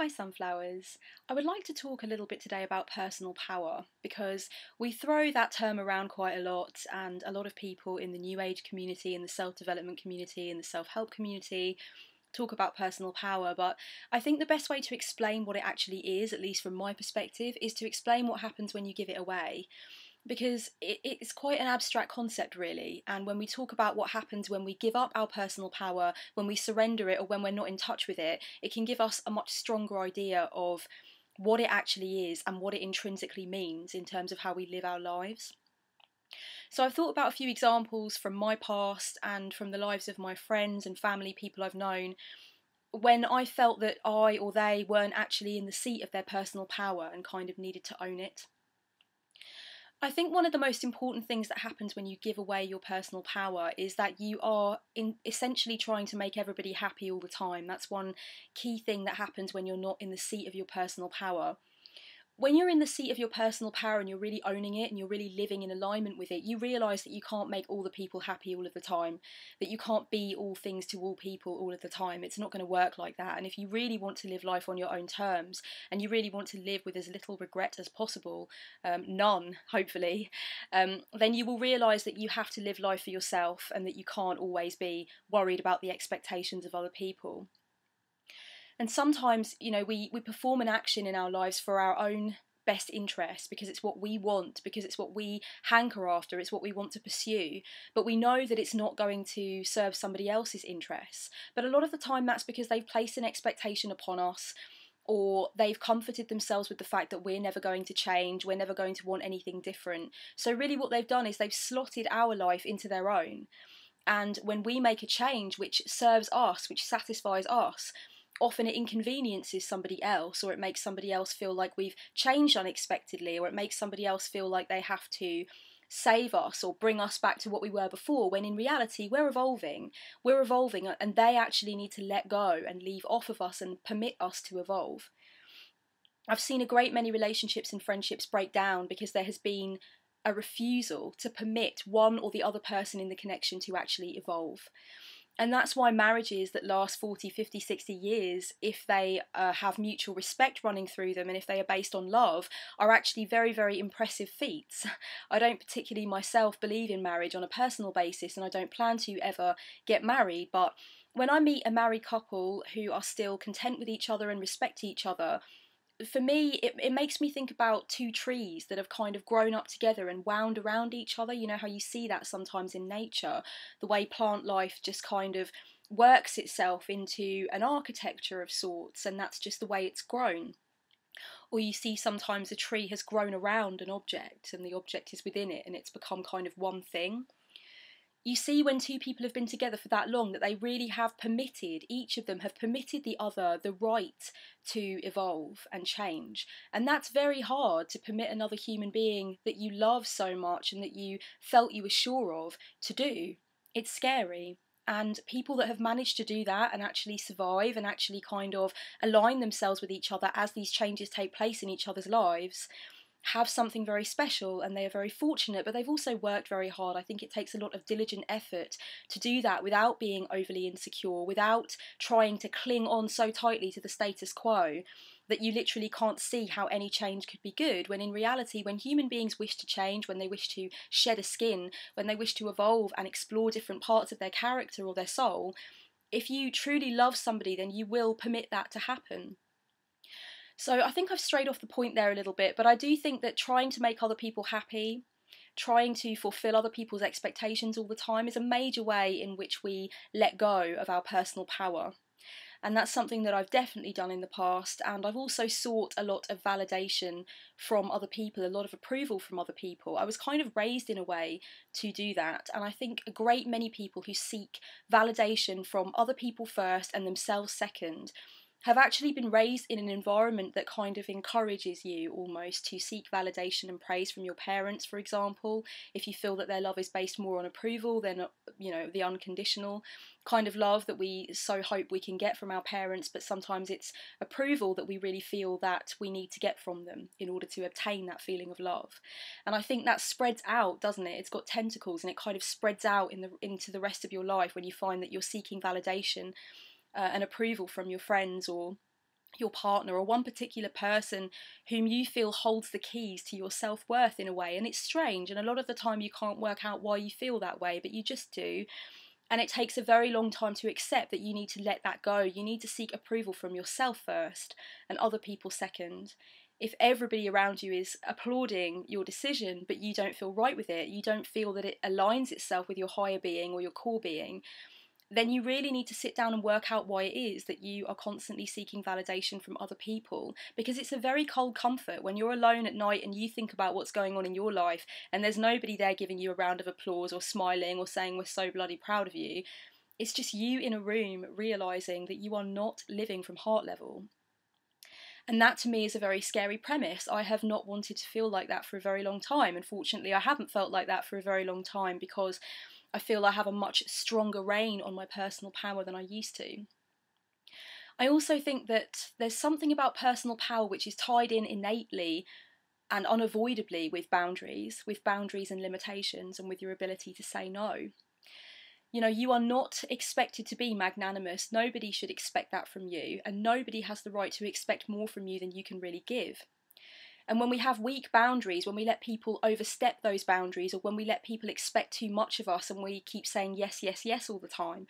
Hi Sunflowers. I would like to talk a little bit today about personal power because we throw that term around quite a lot, and a lot of people in the New Age community, in the self development community, in the self help community talk about personal power. But I think the best way to explain what it actually is, at least from my perspective, is to explain what happens when you give it away, because it's quite an abstract concept, really. And when we talk about what happens when we give up our personal power, when we surrender it, or when we're not in touch with it, it can give us a much stronger idea of what it actually is and what it intrinsically means in terms of how we live our lives. So I've thought about a few examples from my past and from the lives of my friends and family, people I've known, when I felt that I or they weren't actually in the seat of their personal power and kind of needed to own it. I think one of the most important things that happens when you give away your personal power is that you are essentially trying to make everybody happy all the time. That's one key thing that happens when you're not in the seat of your personal power. When you're in the seat of your personal power and you're really owning it and you're really living in alignment with it, you realise that you can't make all the people happy all of the time, that you can't be all things to all people all of the time. It's not going to work like that. And if you really want to live life on your own terms and you really want to live with as little regret as possible, none, hopefully, then you will realise that you have to live life for yourself and that you can't always be worried about the expectations of other people. And sometimes, we perform an action in our lives for our own best interest because it's what we want, because it's what we hanker after, it's what we want to pursue. But we know that it's not going to serve somebody else's interests. But a lot of the time that's because they've placed an expectation upon us, or they've comforted themselves with the fact that we're never going to change, we're never going to want anything different. So really what they've done is they've slotted our life into their own. And when we make a change which serves us, which satisfies us, often it inconveniences somebody else, or it makes somebody else feel like we've changed unexpectedly, or it makes somebody else feel like they have to save us or bring us back to what we were before, when in reality we're evolving, and they actually need to let go and leave off of us and permit us to evolve. I've seen a great many relationships and friendships break down because there has been a refusal to permit one or the other person in the connection to actually evolve. And that's why marriages that last 40, 50, 60 years, if they have mutual respect running through them and if they are based on love, are actually very, very impressive feats. I don't particularly myself believe in marriage on a personal basis, and I don't plan to ever get married, but when I meet a married couple who are still content with each other and respect each other, for me, it makes me think about two trees that have kind of grown up together and wound around each other. You know how you see that sometimes in nature, the way plant life just kind of works itself into an architecture of sorts, and that's just the way it's grown. Or you see sometimes a tree has grown around an object and the object is within it and it's become kind of one thing. You see when two people have been together for that long that they really have permitted, each of them have permitted the other the right to evolve and change. And that's very hard, to permit another human being that you love so much and that you felt you were sure of to do. It's scary. And people that have managed to do that and actually survive and actually kind of align themselves with each other as these changes take place in each other's lives have something very special, and they are very fortunate, but they've also worked very hard. I think it takes a lot of diligent effort to do that without being overly insecure, without trying to cling on so tightly to the status quo that you literally can't see how any change could be good, when in reality, when human beings wish to change, when they wish to shed a skin, when they wish to evolve and explore different parts of their character or their soul, if you truly love somebody, then you will permit that to happen. So I think I've strayed off the point there a little bit, but I do think that trying to make other people happy, trying to fulfill other people's expectations all the time, is a major way in which we let go of our personal power. And that's something that I've definitely done in the past, and I've also sought a lot of validation from other people, a lot of approval from other people. I was kind of raised in a way to do that, and I think a great many people who seek validation from other people first and themselves second have actually been raised in an environment that kind of encourages you almost to seek validation and praise from your parents, for example. If you feel that their love is based more on approval than, the unconditional kind of love that we so hope we can get from our parents, but sometimes it's approval that we really feel that we need to get from them in order to obtain that feeling of love. And I think that spreads out, doesn't it? It's got tentacles, and it kind of spreads out into the rest of your life when you find that you're seeking validation and approval from your friends or your partner or one particular person whom you feel holds the keys to your self-worth in a way. And it's strange, and a lot of the time you can't work out why you feel that way, but you just do. And it takes a very long time to accept that you need to let that go. You need to seek approval from yourself first and other people second. If everybody around you is applauding your decision but you don't feel right with it, you don't feel that it aligns itself with your higher being or your core being, then you really need to sit down and work out why it is that you are constantly seeking validation from other people. Because it's a very cold comfort when you're alone at night and you think about what's going on in your life and there's nobody there giving you a round of applause or smiling or saying we're so bloody proud of you. It's just you in a room realising that you are not living from heart level. And that to me is a very scary premise. I have not wanted to feel like that for a very long time. Unfortunately, I haven't felt like that for a very long time because I feel I have a much stronger reign on my personal power than I used to. I also think that there's something about personal power which is tied in innately and unavoidably with boundaries and limitations, and with your ability to say no. You know, you are not expected to be magnanimous. Nobody should expect that from you, and nobody has the right to expect more from you than you can really give. And when we have weak boundaries, when we let people overstep those boundaries, or when we let people expect too much of us and we keep saying yes, yes, yes all the time,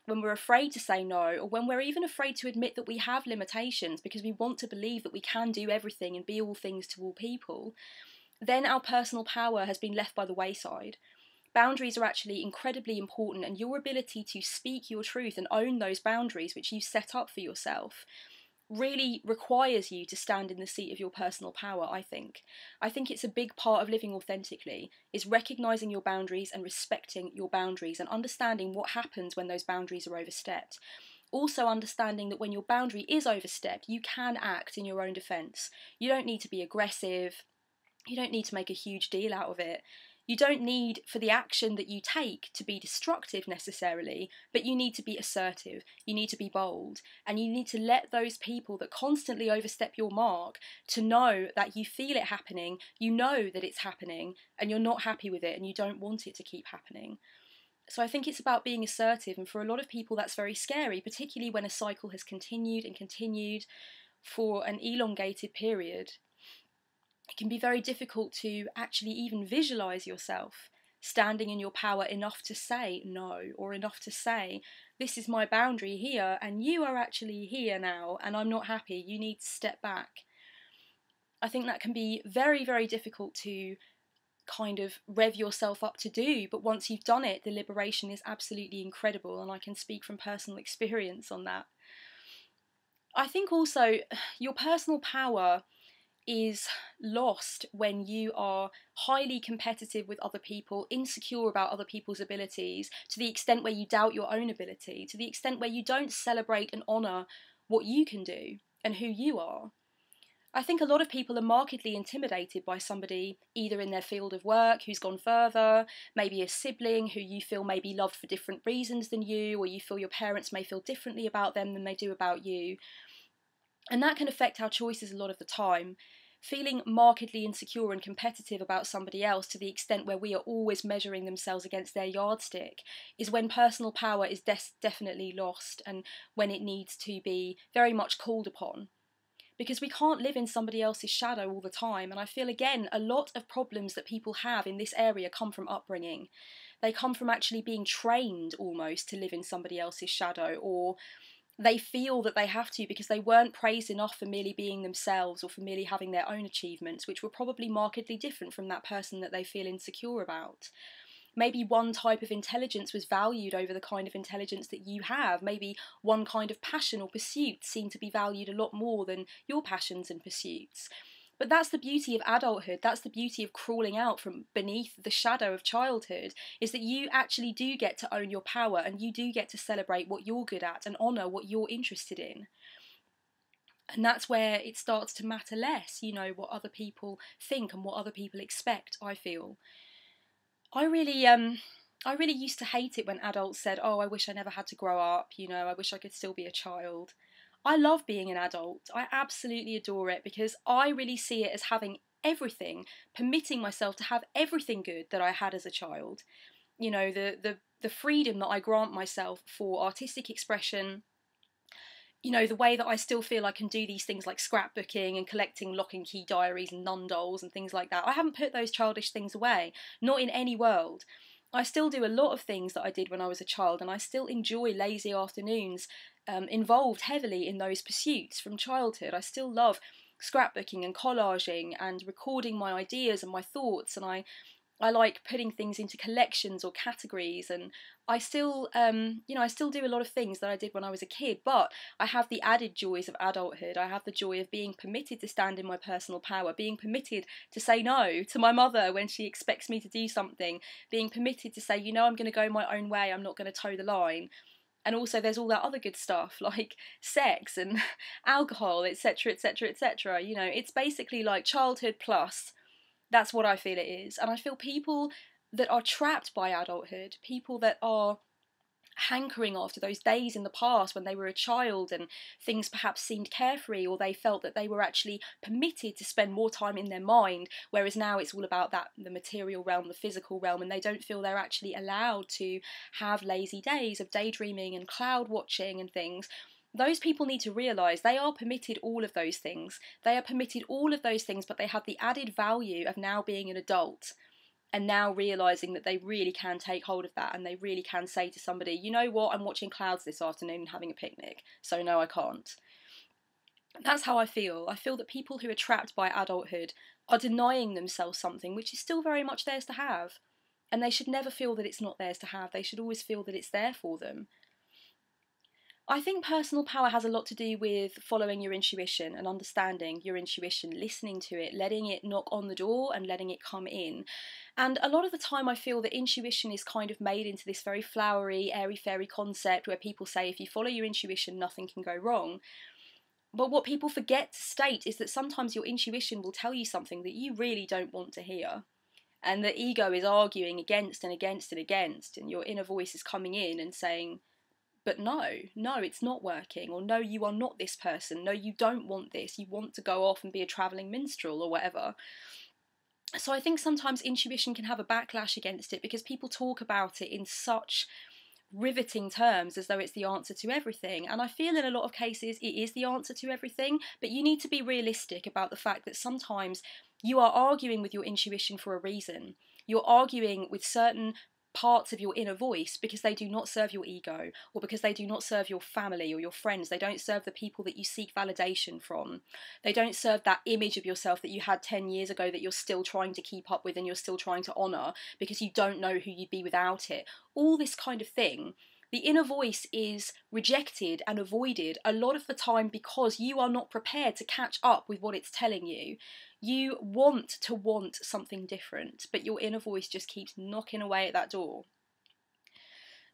when we're afraid to say no, or when we're even afraid to admit that we have limitations because we want to believe that we can do everything and be all things to all people, then our personal power has been left by the wayside. Boundaries are actually incredibly important, and your ability to speak your truth and own those boundaries which you set up for yourself really requires you to stand in the seat of your personal power, I think. I think it's a big part of living authentically, is recognising your boundaries and respecting your boundaries and understanding what happens when those boundaries are overstepped. Also understanding that when your boundary is overstepped, you can act in your own defence. You don't need to be aggressive. You don't need to make a huge deal out of it. You don't need for the action that you take to be destructive necessarily, but you need to be assertive, you need to be bold, and you need to let those people that constantly overstep your mark to know that you feel it happening, you know that it's happening, and you're not happy with it and you don't want it to keep happening. So I think it's about being assertive, and for a lot of people that's very scary, particularly when a cycle has continued and continued for an elongated period. It can be very difficult to actually even visualize yourself standing in your power enough to say no, or enough to say, this is my boundary here, and you are actually here now, and I'm not happy, you need to step back. I think that can be very, very difficult to kind of rev yourself up to do, but once you've done it, the liberation is absolutely incredible, and I can speak from personal experience on that. I think also your personal power is lost when you are highly competitive with other people, insecure about other people's abilities, to the extent where you doubt your own ability, to the extent where you don't celebrate and honour what you can do and who you are. I think a lot of people are markedly intimidated by somebody either in their field of work who's gone further, maybe a sibling who you feel may be loved for different reasons than you, or you feel your parents may feel differently about them than they do about you. And that can affect our choices a lot of the time. Feeling markedly insecure and competitive about somebody else to the extent where we are always measuring themselves against their yardstick is when personal power is definitely lost, and when it needs to be very much called upon. Because we can't live in somebody else's shadow all the time, and I feel again a lot of problems that people have in this area come from upbringing. They come from actually being trained almost to live in somebody else's shadow, or they feel that they have to because they weren't praised enough for merely being themselves or for merely having their own achievements, which were probably markedly different from that person that they feel insecure about. Maybe one type of intelligence was valued over the kind of intelligence that you have. Maybe one kind of passion or pursuit seemed to be valued a lot more than your passions and pursuits. But that's the beauty of adulthood, that's the beauty of crawling out from beneath the shadow of childhood, is that you actually do get to own your power, and you do get to celebrate what you're good at and honour what you're interested in. And that's where it starts to matter less, you know, what other people think and what other people expect, I feel. I really used to hate it when adults said, oh, I wish I never had to grow up, you know, I wish I could still be a child. I love being an adult. I absolutely adore it because I really see it as having everything, permitting myself to have everything good that I had as a child. You know, the freedom that I grant myself for artistic expression, You know, the way that I still feel I can do these things like scrapbooking and collecting lock and key diaries and nun dolls and things like that. I haven't put those childish things away, not in any world. I still do a lot of things that I did when I was a child, and I still enjoy lazy afternoons involved heavily in those pursuits from childhood. I still love scrapbooking and collaging and recording my ideas and my thoughts, and I like putting things into collections or categories, and I still, I still do a lot of things that I did when I was a kid, but I have the added joys of adulthood. I have the joy of being permitted to stand in my personal power, being permitted to say no to my mother when she expects me to do something, being permitted to say, I'm going to go my own way, I'm not going to toe the line. And also there's all that other good stuff like sex and alcohol, etc., etc., etc. It's basically like childhood plus. That's what I feel it is. And I feel people that are trapped by adulthood, people that are hankering after those days in the past when they were a child and things perhaps seemed carefree, or they felt that they were actually permitted to spend more time in their mind, whereas now it's all about the material realm, the physical realm, and they don't feel they're actually allowed to have lazy days of daydreaming and cloud watching and things. Those people need to realise they are permitted all of those things. They are permitted all of those things, but they have the added value of now being an adult and now realising that they really can take hold of that, and they really can say to somebody, you know what, I'm watching clouds this afternoon and having a picnic, so no, I can't. That's how I feel. I feel that people who are trapped by adulthood are denying themselves something which is still very much theirs to have. And they should never feel that it's not theirs to have. They should always feel that it's there for them. I think personal power has a lot to do with following your intuition and understanding your intuition, listening to it, letting it knock on the door and letting it come in. And a lot of the time I feel that intuition is kind of made into this very flowery, airy-fairy concept where people say if you follow your intuition, nothing can go wrong. But what people forget to state is that sometimes your intuition will tell you something that you really don't want to hear. And the ego is arguing against and against and against, and your inner voice is coming in and saying, but no, it's not working, or no, you are not this person, no, you don't want this, you want to go off and be a travelling minstrel or whatever. So I think sometimes intuition can have a backlash against it because people talk about it in such riveting terms as though it's the answer to everything, and I feel in a lot of cases it is the answer to everything, but you need to be realistic about the fact that sometimes you are arguing with your intuition for a reason. You're arguing with certain parts of your inner voice because they do not serve your ego, or because they do not serve your family or your friends. They don't serve the people that you seek validation from. They don't serve that image of yourself that you had 10 years ago that you're still trying to keep up with and you're still trying to honour because you don't know who you'd be without it. All this kind of thing. The inner voice is rejected and avoided a lot of the time because you are not prepared to catch up with what it's telling you. You want to want something different, but your inner voice just keeps knocking away at that door.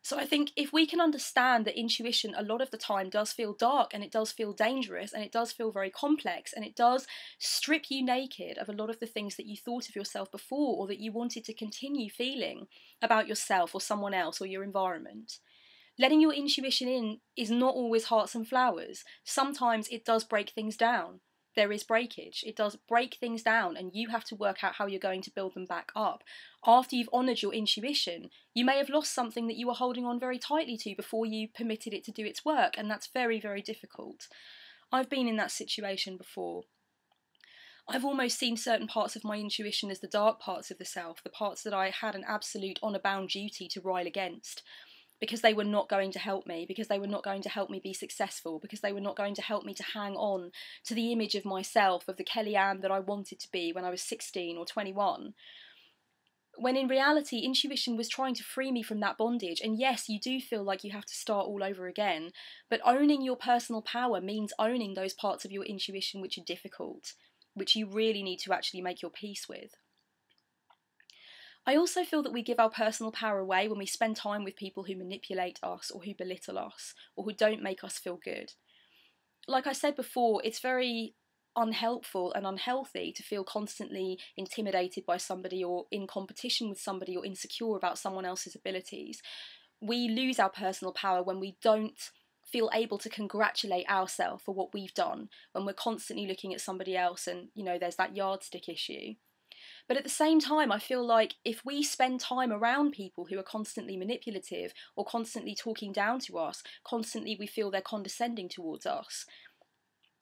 So I think if we can understand that intuition a lot of the time does feel dark, and it does feel dangerous, and it does feel very complex, and it does strip you naked of a lot of the things that you thought of yourself before, or that you wanted to continue feeling about yourself or someone else or your environment. Letting your intuition in is not always hearts and flowers. Sometimes it does break things down. There is breakage. It does break things down, and you have to work out how you're going to build them back up. After you've honoured your intuition, you may have lost something that you were holding on very tightly to before you permitted it to do its work, and that's very, very difficult. I've been in that situation before. I've almost seen certain parts of my intuition as the dark parts of the self, the parts that I had an absolute honour-bound duty to rile against, because they were not going to help me, because they were not going to help me be successful, because they were not going to help me to hang on to the image of myself, of the Kellyanne that I wanted to be when I was 16 or 21. When in reality, intuition was trying to free me from that bondage. And yes, you do feel like you have to start all over again, but owning your personal power means owning those parts of your intuition which are difficult, which you really need to actually make your peace with. I also feel that we give our personal power away when we spend time with people who manipulate us, or who belittle us, or who don't make us feel good. Like I said before, it's very unhelpful and unhealthy to feel constantly intimidated by somebody, or in competition with somebody, or insecure about someone else's abilities. We lose our personal power when we don't feel able to congratulate ourselves for what we've done, when we're constantly looking at somebody else and, there's that yardstick issue. But at the same time, I feel like if we spend time around people who are constantly manipulative or constantly talking down to us, constantly we feel they're condescending towards us,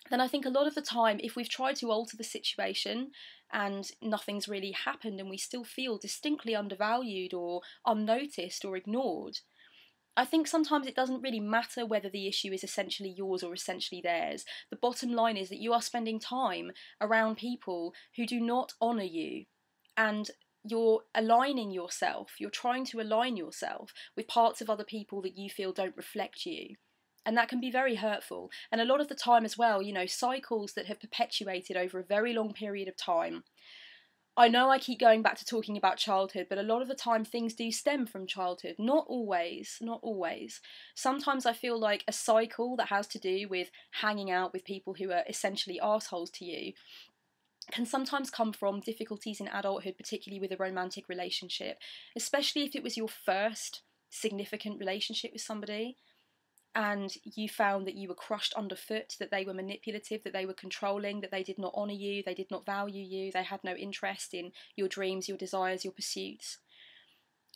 then I think a lot of the time, if we've tried to alter the situation and nothing's really happened and we still feel distinctly undervalued or unnoticed or ignored, I think sometimes it doesn't really matter whether the issue is essentially yours or essentially theirs. The bottom line is that you are spending time around people who do not honour you, and you're aligning yourself, you're trying to align yourself with parts of other people that you feel don't reflect you. And that can be very hurtful. And a lot of the time as well, you know, cycles that have perpetuated over a very long period of time. I know I keep going back to talking about childhood, but a lot of the time things do stem from childhood. Not always, not always. Sometimes I feel like a cycle that has to do with hanging out with people who are essentially arseholes to you can sometimes come from difficulties in adulthood, particularly with a romantic relationship, especially if it was your first significant relationship with somebody and you found that you were crushed underfoot, that they were manipulative, that they were controlling, that they did not honour you, they did not value you, they had no interest in your dreams, your desires, your pursuits.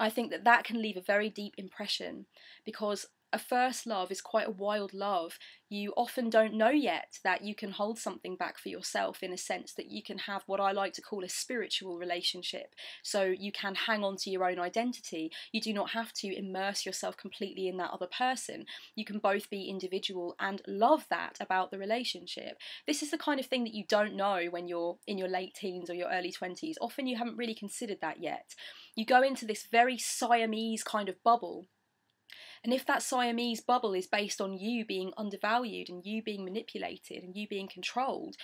I think that that can leave a very deep impression, because a first love is quite a wild love. You often don't know yet that you can hold something back for yourself, in a sense that you can have what I like to call a spiritual relationship. So you can hang on to your own identity. You do not have to immerse yourself completely in that other person. You can both be individual and love that about the relationship. This is the kind of thing that you don't know when you're in your late teens or your early 20s. Often you haven't really considered that yet. You go into this very Siamese kind of bubble. And if that Siamese bubble is based on you being undervalued and you being manipulated and you being controlled,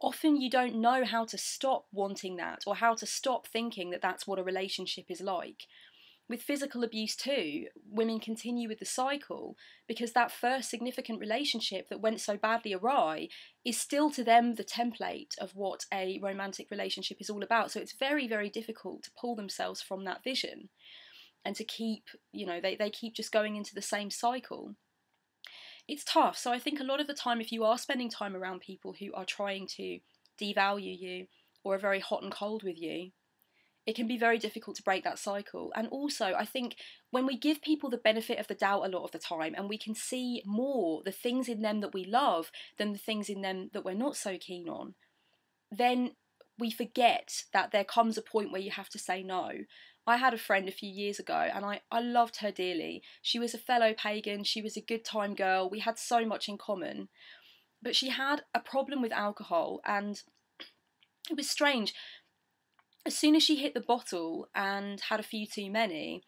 often you don't know how to stop wanting that, or how to stop thinking that that's what a relationship is like. With physical abuse too, women continue with the cycle because that first significant relationship that went so badly awry is still to them the template of what a romantic relationship is all about. So it's very, very difficult to pull themselves from that vision and to keep, you know, they keep just going into the same cycle. It's tough. So I think a lot of the time, if you are spending time around people who are trying to devalue you or are very hot and cold with you, it can be very difficult to break that cycle. And also, I think when we give people the benefit of the doubt a lot of the time, and we can see more the things in them that we love than the things in them that we're not so keen on, then we forget that there comes a point where you have to say no. I had a friend a few years ago and I loved her dearly. She was a fellow pagan, she was a good time girl, we had so much in common. But she had a problem with alcohol, and it was strange. As soon as she hit the bottle and had a few too many,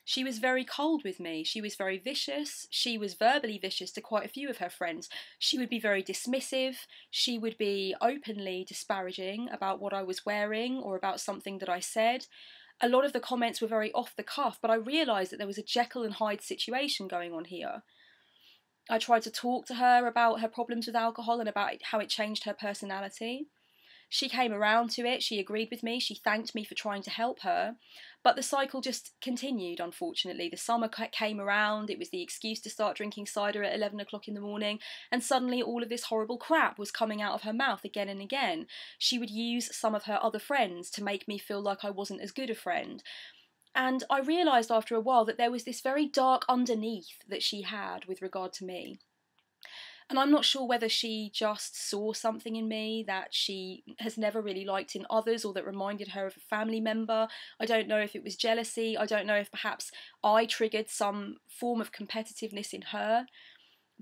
she was very cold with me. She was very vicious. She was verbally vicious to quite a few of her friends. She would be very dismissive. She would be openly disparaging about what I was wearing or about something that I said. A lot of the comments were very off the cuff, but I realised that there was a Jekyll and Hyde situation going on here. I tried to talk to her about her problems with alcohol and about how it changed her personality. She came around to it, she agreed with me, she thanked me for trying to help her, but the cycle just continued, unfortunately. The summer came around, it was the excuse to start drinking cider at 11 o'clock in the morning, and suddenly all of this horrible crap was coming out of her mouth again and again. She would use some of her other friends to make me feel like I wasn't as good a friend. And I realised after a while that there was this very dark underneath that she had with regard to me. And I'm not sure whether she just saw something in me that she has never really liked in others, or that reminded her of a family member. I don't know if it was jealousy. I don't know if perhaps I triggered some form of competitiveness in her.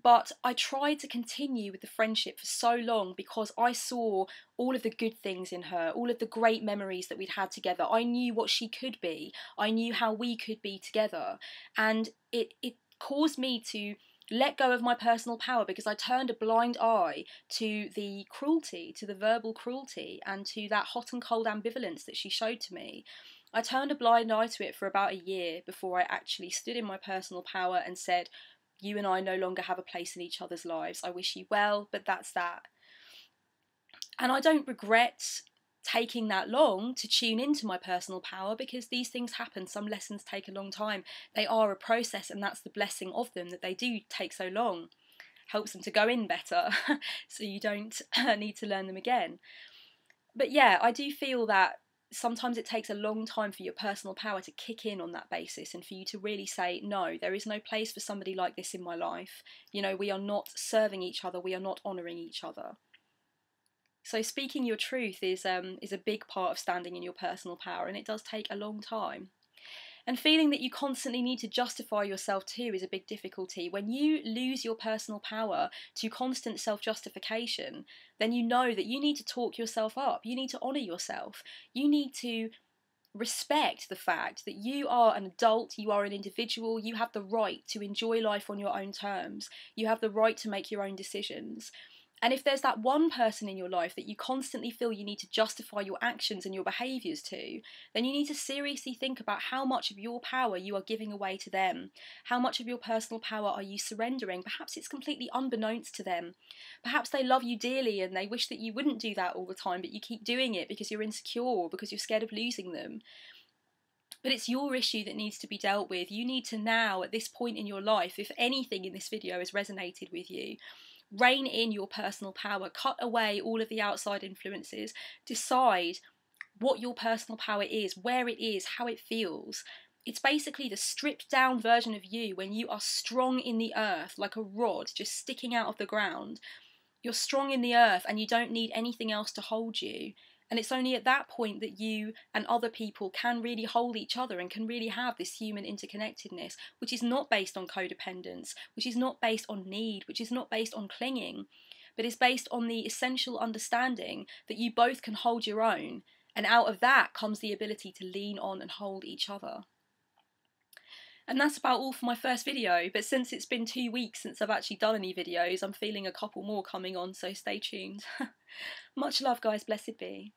But I tried to continue with the friendship for so long because I saw all of the good things in her, all of the great memories that we'd had together. I knew what she could be. I knew how we could be together. And it caused me to let go of my personal power, because I turned a blind eye to the cruelty, to the verbal cruelty, and to that hot and cold ambivalence that she showed to me. I turned a blind eye to it for about a year before I actually stood in my personal power and said, you and I no longer have a place in each other's lives. I wish you well, but that's that. And I don't regret taking that long to tune into my personal power, because these things happen. Some lessons take a long time. They are a process, and that's the blessing of them, that they do take so long. Helps them to go in better so you don't need to learn them again. But yeah, I do feel that sometimes it takes a long time for your personal power to kick in on that basis and for you to really say, no, there is no place for somebody like this in my life. You know, we are not serving each other, we are not honouring each other. So speaking your truth is a big part of standing in your personal power, and it does take a long time. And feeling that you constantly need to justify yourself too is a big difficulty. When you lose your personal power to constant self-justification, then you know that you need to talk yourself up. You need to honour yourself. You need to respect the fact that you are an adult, you are an individual, you have the right to enjoy life on your own terms. You have the right to make your own decisions. And if there's that one person in your life that you constantly feel you need to justify your actions and your behaviours to, then you need to seriously think about how much of your power you are giving away to them. How much of your personal power are you surrendering? Perhaps it's completely unbeknownst to them. Perhaps they love you dearly and they wish that you wouldn't do that all the time, but you keep doing it because you're insecure or because you're scared of losing them. But it's your issue that needs to be dealt with. You need to now, at this point in your life, if anything in this video has resonated with you, rein in your personal power, cut away all of the outside influences, decide what your personal power is, where it is, how it feels. It's basically the stripped down version of you when you are strong in the earth, like a rod just sticking out of the ground. You're strong in the earth and you don't need anything else to hold you. And it's only at that point that you and other people can really hold each other and can really have this human interconnectedness, which is not based on codependence, which is not based on need, which is not based on clinging, but is based on the essential understanding that you both can hold your own. And out of that comes the ability to lean on and hold each other. And that's about all for my first video, but since it's been 2 weeks since I've actually done any videos, I'm feeling a couple more coming on, so stay tuned. Much love, guys. Blessed be.